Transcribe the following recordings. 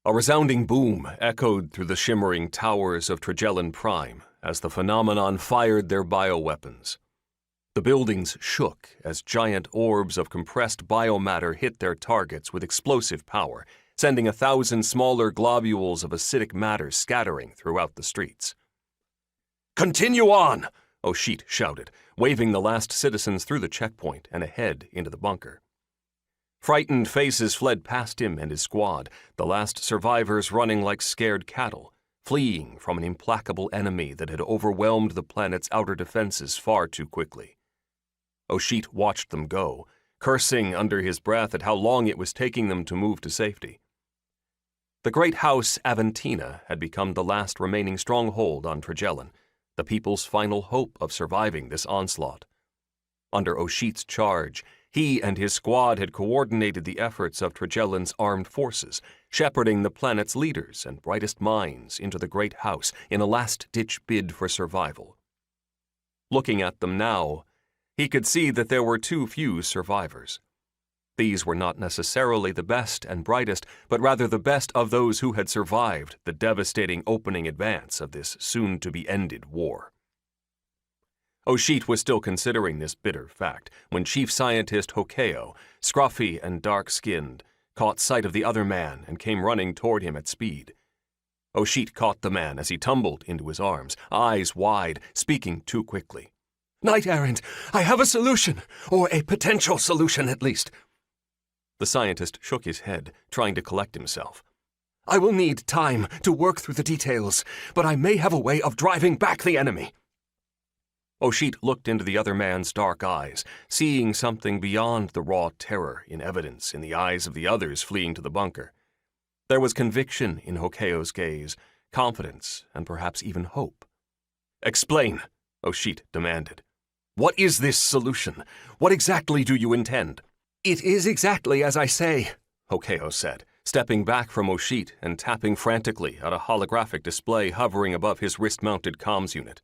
A resounding boom echoed through the shimmering towers of Trigellan Prime as the phenomenon fired their bioweapons. The buildings shook as giant orbs of compressed biomatter hit their targets with explosive power, sending 1,000 smaller globules of acidic matter scattering throughout the streets. "Continue on!" Ohsheit shouted, waving the last citizens through the checkpoint and ahead into the bunker. Frightened faces fled past him and his squad, the last survivors running like scared cattle, fleeing from an implacable enemy that had overwhelmed the planet's outer defenses far too quickly. Ohsheit watched them go, cursing under his breath at how long it was taking them to move to safety. The great house Aventina had become the last remaining stronghold on Trigellan, the people's final hope of surviving this onslaught. Under Ohsheit's charge, he and his squad had coordinated the efforts of Trigellan's armed forces, shepherding the planet's leaders and brightest minds into the great house in a last-ditch bid for survival. Looking at them now, he could see that there were too few survivors. These were not necessarily the best and brightest, but rather the best of those who had survived the devastating opening advance of this soon-to-be-ended war. Ohsheit was still considering this bitter fact when Chief Scientist Hokeo, scruffy and dark-skinned, caught sight of the other man and came running toward him at speed. Ohsheit caught the man as he tumbled into his arms, eyes wide, speaking too quickly. "Knight-errant, I have a solution, or a potential solution at least." The scientist shook his head, trying to collect himself. "I will need time to work through the details, but I may have a way of driving back the enemy." Ohsheit looked into the other man's dark eyes, seeing something beyond the raw terror in evidence in the eyes of the others fleeing to the bunker. There was conviction in Hokeo's gaze, confidence, and perhaps even hope. "Explain," Ohsheit demanded. "What is this solution? What exactly do you intend?" "It is exactly as I say," Hokeo said, stepping back from Ohsheit and tapping frantically at a holographic display hovering above his wrist-mounted comms unit.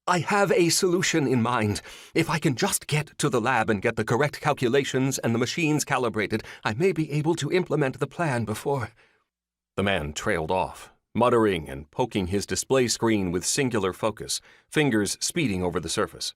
"I have a solution in mind. If I can just get to the lab and get the correct calculations and the machines calibrated, I may be able to implement the plan before—" The man trailed off, muttering and poking his display screen with singular focus, fingers speeding over the surface.